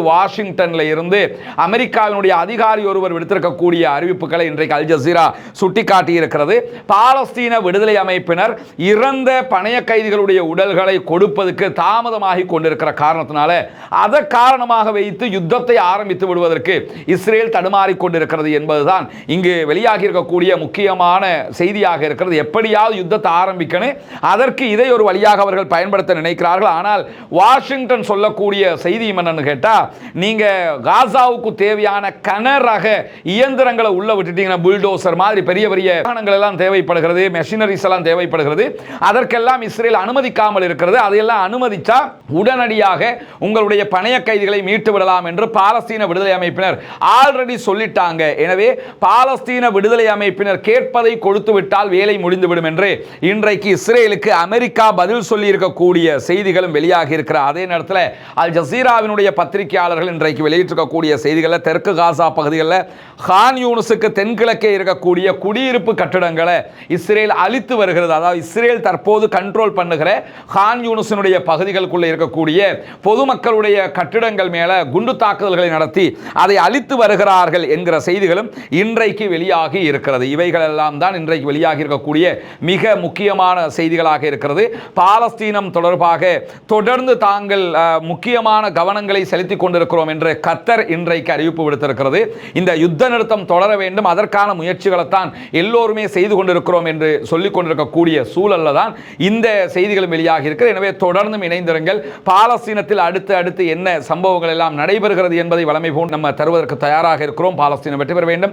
வாஷிங்டன்ல இருந்து அமெரிக்காவினுடைய அதிகாரி ஒருவர் விடுத்திருக்கக்கூடிய அறிவிப்புகளை இன்றைக்கு அல் ஜசீரா சுட்டிக்காட்டி இருக்கிறது. பாலஸ்தீன விடுதலை அமைப்பினர் இறந்த பணைய கைதிகளுடைய உடல்களை கொடுப்பதற்கு தாமதமாகி கொண்டிருக்கிற காரணத்தினால அதை காரணமாக வைத்து யுத்தத்தை ஆரம்பித்து விடுவதற்கு இஸ்ரேல் தடுமாறிக் கொண்டிருக்கிறது என்பதுதான் இங்கு வெளியாகி இருக்கக்கூடிய முக்கியமான செய்தியாக இருக்கிறது. எப்படியாவது யுத்தத்தை ஆரம்பிக்கணும், அதற்கு இதை ஒரு வழியாக அவர்கள் பயன்படுத்த நினைக்கிறார்கள். ஆனால் வாஷிங்டன் சொல்லக்கூடிய செய்தி என்னன்னு கேட்டா, நீங்க காசாவுக்கு தேவையான கனரக இயந்திரங்களை உள்ள விட்டுட்டீங்கன்னா, புல்டோசர் மாதிரி பெரிய பெரிய வாகனங்கள் எல்லாம் தேவைப்படுகிறது, மெஷினரிஸ் எல்லாம் தேவைப்படுகிறது, அதற்கெல்லாம் இஸ்ரேல் அனுமதிக்காமல் இருக்கிறது. அதையெல்லாம் அனுமதிச்சா உடனடியாக உங்களுடைய பணைய கைதிகளை மீட்டு விடலாம் என்று பாலஸ்தீன விடுதலை அமைப்பினர் ஆல்ரெடி சொல்லிட்டாங்க. எனவே பாலஸ்தீன விடுதலை அமைப்பினர் கேட்பதை கொடுத்து விட்டால் வேலை முடிந்துவிடும் என்று இன்றைக்கு இஸ்ரேலுக்கு அமெரிக்கா பதில் சொல்லி இருக்கக்கூடிய செய்திகளும் வெளியாகி இருக்கிற அதே நேரத்தில் அல் ஜசீராவினுடைய பத்திரிகையாளர்கள் இன்றைக்கு வெளியிட்டிருக்கக்கூடிய செய்திகளில் தெற்கு காசா பகுதிகளில் கான் யூனிஸுக்கு தென்கிழக்கே இருக்கக்கூடிய குடியிருப்பு கட்டிடங்களை இஸ்ரேல் அழித்து வருகிறது. அதாவது இஸ்ரேல் தற்போது கண்ட்ரோல் பண்ணுகிற கான் யூனிஸினுடைய பகுதிகளுக்குள்ள இருக்கக்கூடிய பொதுமக்களுடைய கட்டிடங்கள் மேல குண்டு தாக்குதல்களை நடத்தி அதை அழித்து வருகிறார்கள் என்கிற செய்திகளும் இன்றைக்கு வெளியாகி இருக்கிறது. இவைகள் எல்லாம் தான் இன்றைக்கு வெளியாகி இருக்கக்கூடிய மிக முக்கியமான செய்திகளாக இருக்கிறது. பாலஸ்தீனம் தொடர்பாக தொடர்ந்து தாங்கள் முக்கியமான கவனங்களை செலுத்திக் கொண்டிருக்கிறோம் என்று கத்தர் இன்றைக்கு அறிவிப்பு விடுத்திருக்கிறது. இந்த யுத்த நிறுத்தம் தொடர வேண்டும், அதற்கான முயற்சிகளைத்தான் எல்லோருமே செய்து கொண்டிருக்கிறோம் என்று சொல்லிக் கொண்டிருக்கக்கூடிய சூழல்ல தான் இந்த செய்திகளும் வெளியாகி இருக்கிறது. எனவே தொடர்ந்தும் இணைந்திருங்கள். பாலஸ்தீனத்தில் அடுத்து என்ன சம்பவங்கள் எல்லாம் நடைபெறுகிறது என்பதை வழமை போல் நம்ம தருவதற்கு தயாராக இருக்கிறோம். பாலஸ்தீனம் வெற்றி பெற வேண்டும்.